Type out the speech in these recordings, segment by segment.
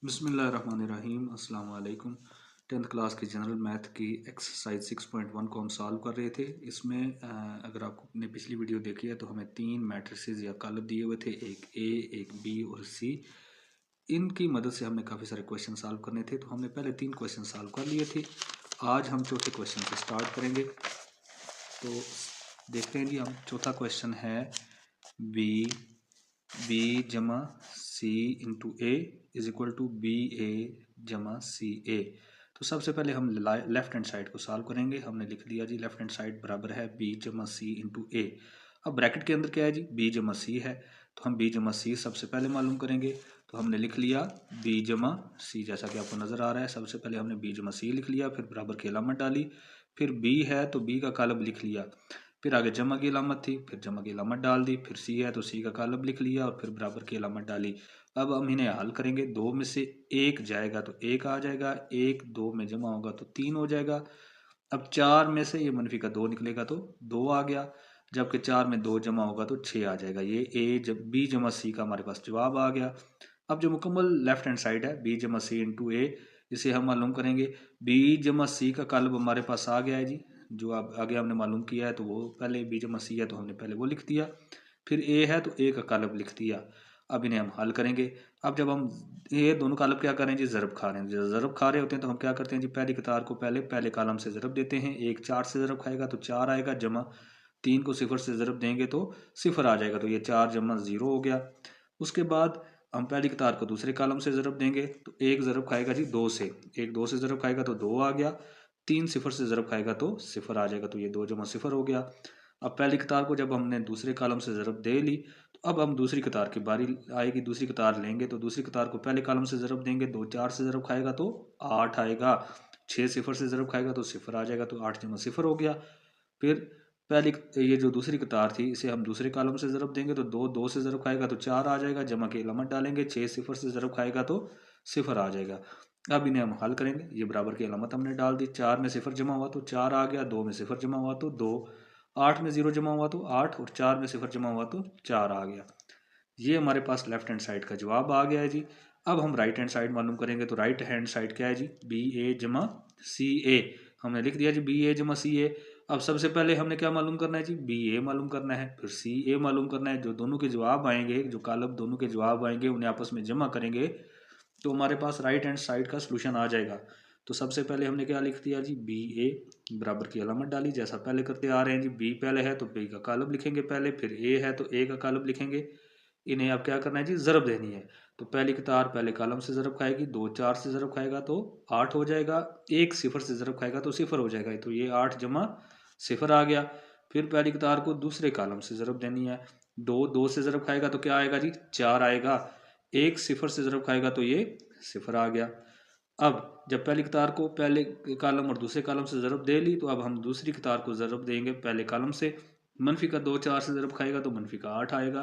बिस्मिल्लाहिर्रहमानिर्रहीम अस्सलाम वालेकुम। 10th क्लास की जनरल मैथ की एक्सरसाइज 6.1 को हम सॉल्व कर रहे थे। इसमें अगर आपने पिछली वीडियो देखी है तो हमें तीन मैट्रिसेस या कॉलम दिए हुए थे, एक ए, एक बी और सी। इनकी मदद से हमने काफ़ी सारे क्वेश्चन सॉल्व करने थे, तो हमने पहले तीन क्वेश्चन सॉल्व कर लिए थे। आज हम चौथे क्वेश्चन से स्टार्ट करेंगे। तो देखते हैं जी, हम चौथा क्वेश्चन है बी जमा C into A is equal to B A जमा सी ए। तो सबसे पहले हम लेफ्ट हैंड साइड को सॉल्व करेंगे। हमने लिख दिया जी लेफ्ट हैंड साइड बराबर है बी जमा सी इंटू ए। अब ब्रैकेट के अंदर क्या है जी, बी जमा सी है, तो हम बी जमा सी सबसे पहले मालूम करेंगे। तो हमने लिख लिया बी जमा सी, जैसा कि आपको नज़र आ रहा है। सबसे पहले हमने बी जमा सी लिख लिया, फिर बराबर की अलामत डाली, फिर बी है तो बी का कॉलम लिख लिया, फिर आगे जमा की अलामत थी, फिर जमा की अलामत डाल दी, फिर सी है तो सी का कॉलम लिख लिया और फिर बराबर की अलामत डाली। अब हम इन्हें हल करेंगे। दो में से एक जाएगा तो एक आ जाएगा, एक दो में जमा होगा तो तीन हो जाएगा। अब चार में से ये मनफी का दो निकलेगा तो दो आ गया, जबकि चार में दो जमा होगा तो छः आ जाएगा। ये ए जब बी जमा सी का हमारे पास जवाब आ गया। अब जो मुकम्मल लेफ्ट हैंड साइड है बी जमा सी इंटू ए, इसे हम मालूम करेंगे। बी जमा सी का कॉलम हमारे पास आ गया है जी, जो अब आगे हमने मालूम किया है, तो वो पहले बी जमा सी है तो हमने पहले वो लिख दिया, फिर ए है तो ए का कॉलम लिख दिया। अब इन्हें हम हल करेंगे। अब जब हम ये दोनों कॉलम क्या कर रहे हैं जी, ज़रब खा रहे हैं। जब ज़रब खा रहे होते हैं तो हम क्या करते हैं जी, पहली कतार को पहले कॉलम से ज़रब देते हैं। एक चार से ज़रब खाएगा तो चार आएगा, जमा तीन को सिफर से ज़रब देंगे तो सिफर आ जाएगा, तो ये चार जमा ज़ीरो हो गया। उसके बाद हम पहली कतार को दूसरे कॉलम से ज़रब देंगे, तो एक ज़रब खाएगा जी दो से, एक दो से ज़रब खाएगा तो दो आ गया, तीन सिफर से ज़रब खाएगा तो सिफर आ जाएगा, तो ये दो जमा सिफर हो गया। अब पहली कतार को जब हमने दूसरे कॉलम से ज़रब दे ली, तो अब हम दूसरी कतार की बारी आएगी, दूसरी कतार लेंगे, तो दूसरी कतार को पहले कॉलम से ज़रब देंगे, दो चार से ज़रब खाएगा तो आठ आएगा, छः सिफर से ज़रब खाएगा तो सिफर आ जाएगा, तो आठ जमा सिफर हो गया। फिर पहली ये जो दूसरी कतार थी इसे हम दूसरे कॉलम से ज़रब देंगे, तो दो दो से ज़रब खाएगा तो चार आ जाएगा, जमा की अलामत डालेंगे, छः सिफर से ज़रब खाएगा तो सिफर आ जाएगा। अब इन्हें हम हल करेंगे। ये बराबर की अलामत हमने डाल दी, चार में सिफर जमा हुआ तो चार आ गया, दो में सिफर जमा हुआ तो दो, आठ में ज़ीरो जमा हुआ तो आठ, और चार में सिफर जमा हुआ तो चार आ गया। ये हमारे पास लेफ्ट हैंड साइड का जवाब आ गया है जी। अब हम राइट हैंड साइड मालूम करेंगे। तो राइट हैंड साइड क्या है जी, बी ए जमा सी ए। हमने लिख दिया जी बी ए जमा सी ए। अब सबसे पहले हमने क्या मालूम करना है जी, बी ए मालूम करना है, फिर सी ए मालूम करना है। जो दोनों के जवाब आएंगे, जो कॉलम दोनों के जवाब आएंगे, उन्हें आपस में जमा करेंगे तो हमारे पास राइट हैंड साइड का सोल्यूशन आ जाएगा। तो सबसे पहले हमने क्या लिख दिया जी, बी ए बराबर की अलामत डाली, जैसा पहले करते आ रहे हैं जी। बी पहले है तो बी का कॉलम लिखेंगे पहले, फिर ए है तो ए का कॉलम लिखेंगे। इन्हें अब क्या करना है जी, ज़रब देनी है। तो पहली कतार पहले कॉलम से ज़रब खाएगी, दो चार से ज़रब खाएगा तो आठ हो जाएगा, एक सिफर से ज़रब खाएगा तो सिफर हो जाएगा, तो ये आठ जमा सिफर आ गया। फिर पहली कतार को दूसरे कॉलम से ज़रब देनी है, दो दो से ज़रब खाएगा तो क्या आएगा जी, चार आएगा, एक सिफर से ज़रब खाएगा तो ये सिफर आ गया। अब जब पहली कतार को पहले कॉलम और दूसरे कॉलम से ज़रब दे ली, तो अब हम दूसरी कतार को ज़रब देंगे पहले कॉलम से। मनफी का दो चार से ज़रब खाएगा तो मनफी का आठ आएगा,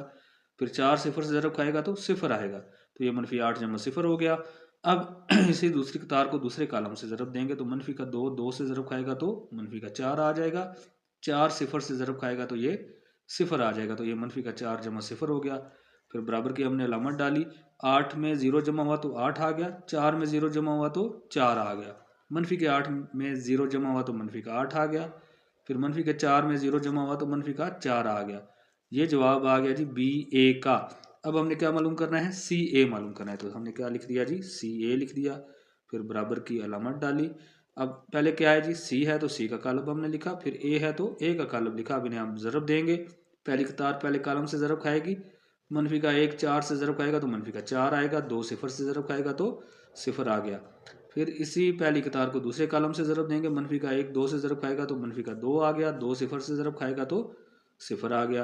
फिर चार सिफर से ज़रब खाएगा तो सिफर आएगा, तो ये मनफी आठ जमा सिफर हो गया। अब इसी दूसरी कतार को दूसरे कॉलम से ज़रब देंगे, तो मनफी का दो दो से ज़रब खाएगा तो मनफी का चार आ जाएगा, चार सिफर से ज़रब खाएगा तो ये सिफर आ जाएगा, तो ये मनफी का चार जमा सिफर हो गया। फिर बराबर की हमने अलामत डाली, आठ में ज़ीरो जमा हुआ तो आठ आ गया, चार में ज़ीरो जमा हुआ तो चार आ गया, मनफी के आठ में ज़ीरो जमा हुआ तो मनफी का आठ आ गया, फिर मनफी के चार में ज़ीरो जमा हुआ तो मनफी का चार आ गया। ये जवाब आ गया जी बी ए का। अब हमने क्या मालूम करना है, सी ए मालूम करना है, तो हमने क्या लिख दिया जी, सी ए लिख दिया, फिर बराबर की अलामत डाली। अब पहले क्या है जी, सी है तो सी का कॉलम हमने लिखा, फिर ए है तो ए का कॉलम लिखा। अब इन्हें हम ज़रब देंगे, पहली कतार पहले कॉलम से ज़रब खाएगी, मनफी का एक चार से ज़रब खाएगा तो मनफी का चार आएगा, दो सिफर से ज़रब खाएगा तो सिफर आ गया। फिर इसी पहली कतार को दूसरे कॉलम से ज़रब देंगे, मनफी का एक दो से ज़रब खाएगा तो मनफी का दो आ गया, दो सिफर से ज़रब खाएगा तो सिफर आ गया।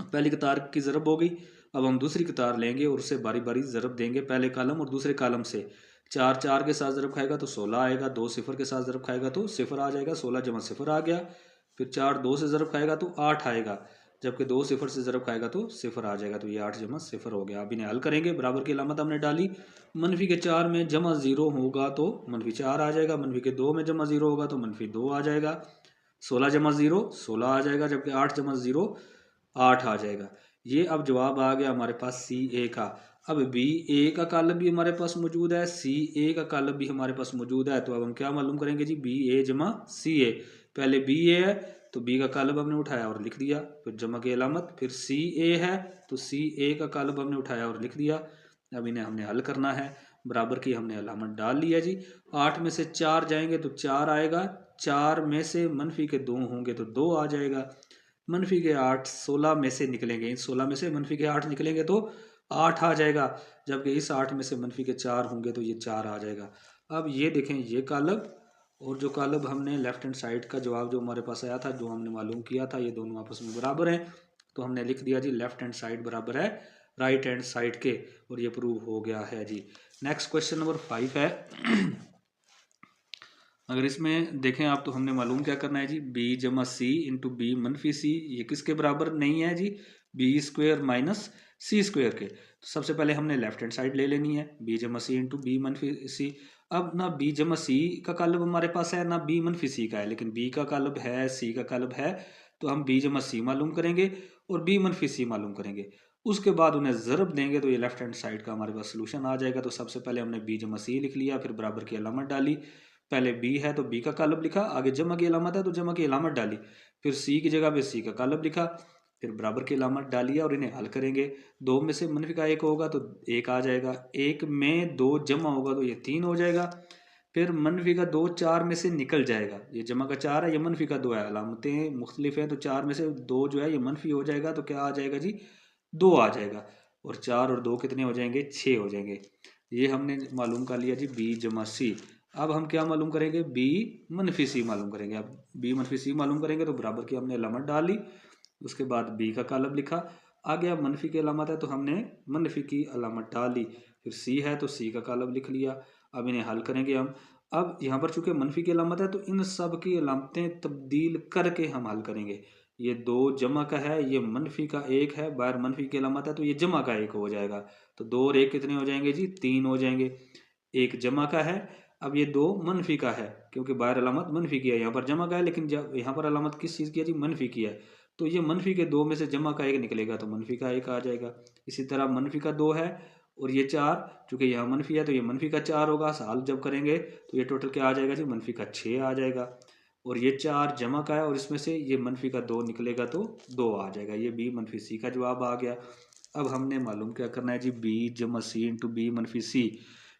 पहली कतार की ज़रब हो गई। अब हम दूसरी कतार लेंगे और उससे बारी बारी ज़रब देंगे, पहले कॉलम और दूसरे कॉलम से। चार चार के साथ ज़रब खाएगा तो 16 आएगा, दो सिफर के साथ ज़रब खाएगा तो सिफर आ जाएगा, 16 जमा सिफर आ गया। फिर चार दो से ज़रब खाएगा तो आठ आएगा, जबकि दो सिफर से ज़रब खाएगा तो सिफर आ जाएगा, तो ये आठ जमा सिफर हो गया। अब इन्हें हल करेंगे। बराबर की अलामत हमने डाली, मनफी के चार में जमा ज़ीरो होगा तो मनफी चार आ जाएगा, मनफी के दो में जमा ज़ीरो होगा तो मनफी दो आ जाएगा, 16 जमा ज़ीरो 16 आ जाएगा, जबकि आठ जमा ज़ीरो आठ आ जाएगा। ये अब जवाब आ गया हमारे पास सी ए का। अब बी ए का कालब भी हमारे पास मौजूद है, सी ए का कालब भी हमारे पास मौजूद है। तो अब हम क्या मालूम करेंगे जी, बी ए जमा सी ए। पहले बी ए है तो बी का कालब हमने उठाया और लिख दिया, फिर जमा की अलामत, फिर सी ए है तो सी ए का कालब हमने उठाया और लिख दिया। अब इन्हें हमने हल करना है, बराबर की हमने अलामत डाल लिया जी। 8 में से 4 जाएंगे तो 4 आएगा, 4 में से मनफी के 2 होंगे तो 2 आ जाएगा। मनफी के 8 16 में से निकलेंगे, इन 16 में से मनफी के 8 निकलेंगे तो 8 आ जाएगा, जबकि इस 8 में से मनफी के 4 होंगे तो ये 4 आ जाएगा। अब ये देखें, ये कालब और जो कालब हमने लेफ्ट हैंड साइड का जवाब जो हमारे पास आया था, जो हमने मालूम किया था, ये दोनों आपस में बराबर हैं। तो हमने लिख दिया जी लेफ्ट हैंड साइड बराबर है राइट हैंड साइड के, और ये प्रूव हो गया है जी। नेक्स्ट क्वेश्चन नंबर 5 है। अगर इसमें देखें आप तो हमने मालूम क्या करना है जी, बी जमा सी इंटू बी मनफी सी, ये किसके बराबर नहीं है जी, B square minus C square के। तो सबसे पहले हमने लेफ्ट हैंड साइड ले लेनी है, बी जमा सी इंटू बी मनफी सी। अब ना बी जमा सी का कालब हमारे पास है ना बी मनफी सी का है, लेकिन बी का कालब है सी का कालब है, तो हम बी जमा सी मालूम करेंगे और बी मनफी सी मालूम करेंगे। उसके बाद उन्हें ज़रब देंगे तो ये लेफ्ट हैंड साइड का हमारे पास सोल्यूशन आ जाएगा। तो सबसे पहले हमने बी जमा सी लिख लिया, फिर बराबर की अलामत डाली, पहले बी है तो बी का कालब लिखा, आगे जमा की अलामत है तो जमा की अलामत डाली, फिर सी की जगह पे सी का कालब लिखा, फिर बराबर की अलामत डाली और इन्हें हल करेंगे। 2 में से मनफी का 1 होगा तो 1 आ जाएगा, 1 में 2 जमा होगा तो ये 3 हो जाएगा। फिर मनफी का 2 4 में से निकल जाएगा, ये जमा का 4 है, ये मनफी का 2 है, अलामतें मुख्तलिफ हैं तो 4 में से 2 जो है ये मनफी हो जाएगा, तो क्या आ जाएगा जी, 2 आ जाएगा। और 4 और 2 कितने हो जाएंगे, 6 हो जाएंगे। ये हमने मालूम कर लिया जी बी जमा सी। अब हम क्या मालूम करेंगे, बी मनफी सी मालूम करेंगे। अब बी मनफी सी मालूम करेंगे तो बराबर की हमने अलामत डाली, उसके बाद बी का कालब लिखा, आगे अब मनफी की अलामत है तो हमने मनफी की अलामत डाली, फिर सी है तो सी का कालब लिख लिया। अब इन्हें हल करेंगे हम। अब यहाँ पर चूंकि मनफी की अलामत है तो इन सब की अलामतें तब्दील करके हम हल करेंगे। ये 2 जमा का है, ये मनफी का 1 है, बाहर मनफी की अलामत है तो ये जमा का 1 हो जाएगा, तो 2 और 1 कितने हो जाएंगे जी, 3 हो जाएंगे। 1 जमा का है, अब ये 2 मनफी का है, क्योंकि बाहर अलामत मनफी की है, यहाँ पर जमा का है, लेकिन जब यहाँ पर अलामत किस चीज़ की है जी, मनफी की है, तो ये मनफी के 2 में से जमा का 1 निकलेगा तो मनफी का 1 आ जाएगा। इसी तरह मनफी का 2 है और ये 4, चूंकि यहाँ मनफी है तो ये मनफी का 4 होगा, साल जब करेंगे तो ये टोटल क्या आ जाएगा जी, मनफी का 6 आ जाएगा। और ये 4 जमा का है और इसमें से ये मनफी का 2 निकलेगा तो 2 आ जाएगा। ये बी मनफी सी का जवाब आ गया। अब हमने मालूम क्या करना है जी, बी जमा सी इंटू बी मनफी सी।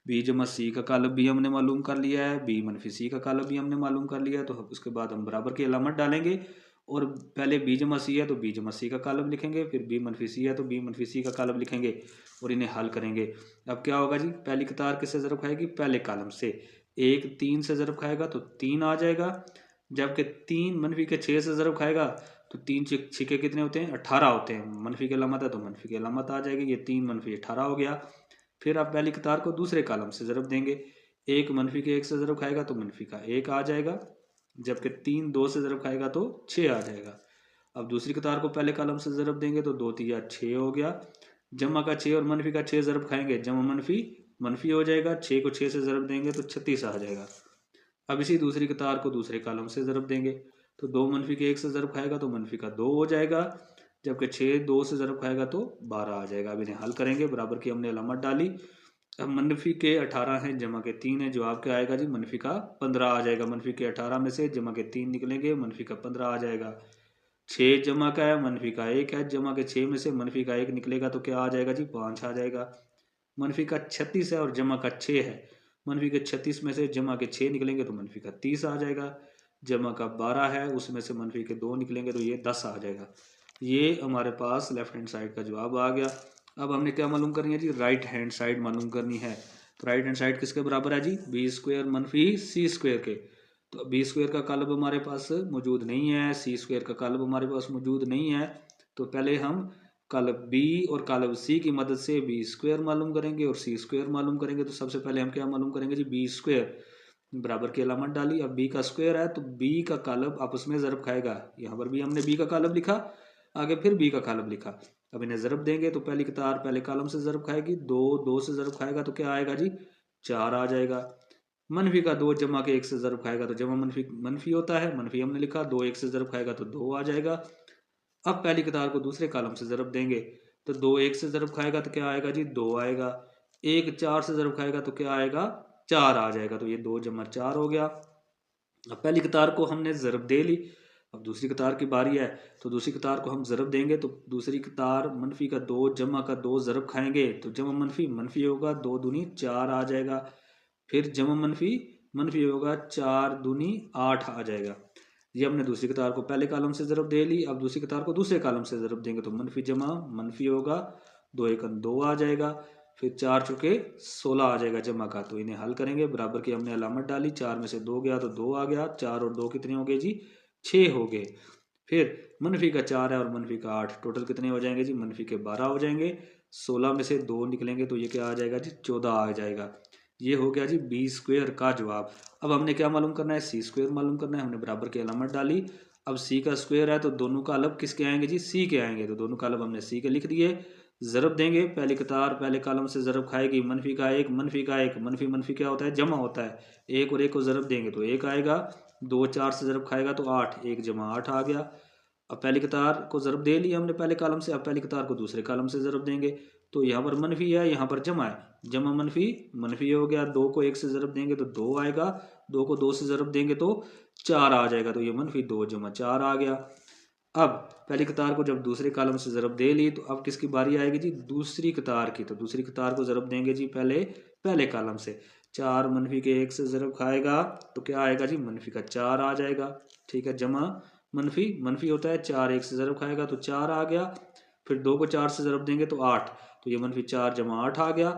बी जमा सी का कालब भी हमने मालूम कर लिया है, बी मनफी सी का कालब भी हमने मालूम कर लिया है, तो उसके बाद हम बराबर की अलामत डालेंगे और पहले बी जमा सी है तो बी जमा सी का कालब लिखेंगे, फिर बी मनफी सी है तो बी मनफी सी का कालब लिखेंगे और इन्हें हल करेंगे। अब क्या होगा जी, पहली कतार किससे ज़रब खाएगी, पहले कालम से। 1 3 से ज़रब खाएगा तो 3 आ जाएगा, जबकि 3 मनफी के 6 से ज़रब खाएगा तो 3 छिके कितने होते हैं, 18 होते हैं। मनफी की अलामत है तो मनफी की अलामत आ जाएगी, ये 3 मनफी 18 हो गया। फिर आप पहली कतार को दूसरे कालम से ज़रब देंगे, 1 मनफी के 1 से ज़रब खाएगा तो मनफी का 1 आ जाएगा, जबकि 3 2 से ज़रब खाएगा तो 6 आ जाएगा। अब दूसरी कतार को पहले कालम से ज़रब देंगे तो 2 तिया 6 हो गया, जमा का 6 और मनफी का 6 ज़रब खाएंगे, जमा मनफी मनफी हो जाएगा, 6 को 6 से ज़रब देंगे तो 36 आ जाएगा। अब इसी दूसरी कतार को दूसरे कालम से ज़रब देंगे तो 2 मनफी के 1 से ज़रब खाएगा तो मनफी का 2 हो जाएगा, जबकि 6 2 से ज़रब खाएगा तो 12 आ जाएगा। अब इन्हें हल करेंगे, बराबर की हमने अलामत डाली। अब मनफी के 18 हैं, जमा के 3 है, जवाब क्या आएगा जी, मनफी का 15 आ जाएगा। मनफी के 18 में से जमा के 3 निकलेंगे, मनफी का 15 आ जाएगा। 6 जमा का है, मनफी का 1 है, जमा के 6 में से मनफी का 1 निकलेगा तो क्या आ जाएगा जी, 5 आ जाएगा। मनफी का 36 है और जमा का 6 है, मनफी के 36 में से जमा के 6 निकलेंगे तो मनफी का 30 आ जाएगा। जमा का 12 है, उसमें से मनफी के 2 निकलेंगे तो ये 10 आ जाएगा। ये हमारे पास लेफ्ट हैंड साइड का जवाब आ गया। अब हमने क्या मालूम करनी है जी, राइट हैंड साइड मालूम करनी है। तो राइट हैंड साइड किसके बराबर है जी, बी स्क्वेयर मनफी सी स्क्वेयर के। तो बी स्क्वेयर का कालब हमारे पास मौजूद नहीं है, सी स्क्वेयर का कालब हमारे पास मौजूद नहीं है, तो पहले हम कालब बी और कालब सी की मदद से बी स्क्वेयर मालूम करेंगे और सी स्क्वेयर मालूम करेंगे। तो सबसे पहले हम क्या मालूम करेंगे जी, बी स्क्वेयर, बराबर की अलामत डाली। अब बी का स्क्वायर है तो बी का कालब आपस में ज़रब खाएगा, यहाँ पर भी हमने बी का कालब लिखा, आगे फिर बी का कालब लिखा। अब इन्हें ज़रब देंगे तो पहली कतार पहले कालम से ज़रब खाएगी, 2 2 से ज़रब खाएगा तो क्या आएगा जी, 4 आ जाएगा। मनफी का 2 जमा के 1 से ज़रब खाएगा तो जमा मनफी मनफी होता है, मनफी हमने लिखा, 2 1 से ज़रब खाएगा तो 2 आ जाएगा। अब पहली कतार को दूसरे कालम से ज़रब देंगे तो 2 1 से ज़रब खाएगा तो क्या आएगा जी 2 आएगा। 1 4 से ज़रब खाएगा तो क्या आएगा 4 आ जाएगा। तो ये 2 जमा 4 हो गया। अब पहली कतार को हमने ज़रब दे ली, अब दूसरी कतार की बारी है। तो दूसरी कतार को हम ज़रब देंगे तो दूसरी कतार मनफी का 2 जमा का 2 ज़रब खाएंगे तो जमा मनफी मनफी होगा, 2 दूनी 4 आ जाएगा। फिर जमा मनफी मनफी होगा, 4 दूनी 8 आ जाएगा। ये हमने दूसरी कतार को पहले कॉलम से ज़रब दे ली, अब दूसरी कतार को दूसरे कॉलम से ज़रब देंगे तो मनफी जमा मनफी होगा, 2 एकम 2 आ जाएगा। फिर 4 चुके 16 आ जाएगा जमा का। तो इन्हें हल करेंगे, बराबर की हमने अलामत डाली, 4 में से 2 गया तो 2 आ गया, 4 और 2 कितने हो गए जी 6 हो गए। फिर मनफी का 4 है और मनफी का 8, टोटल कितने हो जाएंगे जी मनफी के 12 हो जाएंगे। 16 में से 2 निकलेंगे तो ये क्या आ जाएगा जी 14 आ जाएगा। ये हो गया जी बी स्क्वेयर का जवाब। अब हमने क्या मालूम करना है, सी स्क्वेयर मालूम करना है। हमने बराबर की अलामत डाली। अब सी का स्क्वेयर है तो दोनों का अलब किसके आएंगे जी सी के आएंगे, तो दोनों का अलब हमने सी के लिख दिए। ज़रब देंगे, पहली कतार पहले कॉलम से ज़रब खाएगी, मनफी का 1 मनफी का 1, मनफी मनफी क्या होता है जमा होता है, 1 और 1 को ज़रब देंगे तो 1 आएगा। 2 4 से ज़रब खाएगा तो 8, 1 जमा 8 आ गया। अब पहली कतार को ज़रब दे लिया हमने पहले कॉलम से, अब पहली कतार को दूसरे कॉलम से ज़रब देंगे तो यहाँ पर मनफी है यहाँ पर जमा है, जमा मनफी मनफी हो गया। 2 को 1 से ज़रब देंगे तो 2 आएगा, 2 को 2 से ज़रब देंगे तो 4 आ जाएगा। तो ये मनफी 2 जमा 4 आ गया। अब पहली कतार को जब दूसरे कॉलम से ज़रब दे ली तो अब किसकी बारी आएगी जी दूसरी कतार की। तो दूसरी कतार को ज़रब देंगे जी पहले पहले कॉलम से। 4 मनफी के 1 से ज़रब खाएगा तो क्या आएगा जी मनफी का 4 आ जाएगा। ठीक है, जमा मनफी मनफी होता है, 4 1 से ज़रब खाएगा तो 4 आ गया। फिर 2 को 4 से ज़रब देंगे तो 8, तो ये मनफी 4 जमा 8 आ गया।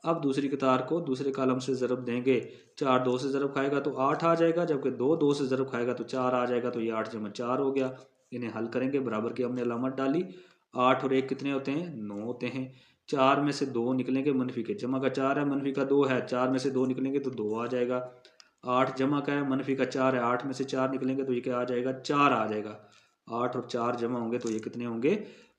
अब दूसरी कतार को दूसरे कॉलम से ज़रब देंगे, 4 2 से ज़रब खाएगा तो 8 आ जाएगा, जबकि 2 2 से ज़रब खाएगा तो 4 आ जाएगा। तो ये 8 जमा 4 हो गया। इन्हें हल करेंगे, बराबर की हमने अलामत डाली। 8 और 1 कितने होते हैं 9 होते हैं। 4 में से 2 निकलेंगे मनफी के, जमा का 4 है मनफी का 2 है, 4 में से 2 निकलेंगे तो 2 आ जाएगा। 8 जमा का है मनफी का 4 है, 8 में से 4 निकलेंगे तो ये क्या आ जाएगा 4 आ जाएगा। 8 और 4 जमा होंगे तो ये कितने होंगे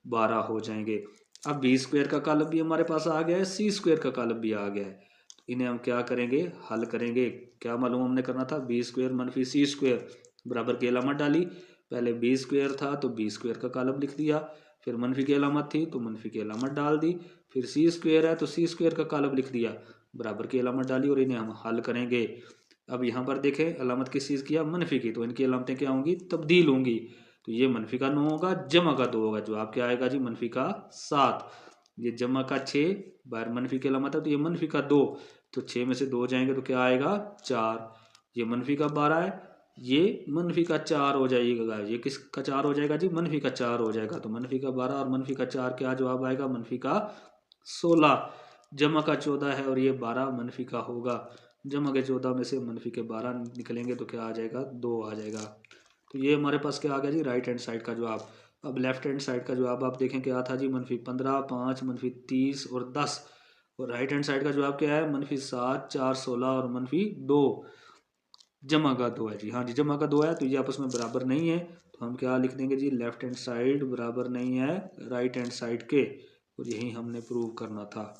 12 हो जाएंगे। अब बी स्क्वेयर का कालब भी हमारे पास आ गया है, सी स्क्वेयर का कालब भी आ गया है। तो इन्हें हम क्या करेंगे हल करेंगे। क्या मालूम हमने करना था, बी स्क्वेयर मनफी सी स्क्वेयर, बराबर की अलामत डाली। पहले बी स्क्वेयर था तो बी स्क्वेयर का कालब लिख दिया, फिर मनफी की अलामत थी तो मनफी की अलामत डाल दी। फिर सी स्क्वेयर है तो सी स्क्वेयर का कालब लिख दिया, बराबर की अलामत डाली और इन्हें हम हल करेंगे। अब यहाँ पर देखें अलामत किस चीज़ की है मनफी की, तो इनकी अलामतें क्या होंगी तब्दील होंगी। तो ये मनफी का 9 होगा, जमा का 2 होगा, जवाब क्या आएगा जी मनफी का 7। ये जमा का 6 बाहर मनफी की अलामत है तो ये मनफी का 2, तो 6 में से 2 जाएंगे तो क्या आएगा 4। ये मनफी का 12 है, ये मनफी का 4 हो जाएगा। ये किसका 4 हो जाएगा जी मनफी का 4 हो जाएगा। तो मनफी का 12 और मनफी का 4 क्या जवाब आएगा मनफी का 16। जमा का 14 है और ये 12 मनफी का होगा। जमा के 14 में से मनफी के 12 निकलेंगे तो क्या आ जाएगा 2 आ जाएगा। तो ये हमारे पास क्या आ गया जी राइट हैंड साइड का जवाब। अब लेफ्ट हैंड साइड का जवाब आप देखें क्या था जी मनफी 15 5 मनफी 30 और 10। और राइट हैंड साइड का जवाब क्या है मनफी 7 4 16 और मनफी 2। जमा का 2 है जी, हाँ जी जमा का 2 है। तो ये आपस में बराबर नहीं है तो हम क्या लिख देंगे जी लेफ्ट हैंड साइड बराबर नहीं है राइट हैंड साइड के, और यही हमने प्रूव करना था।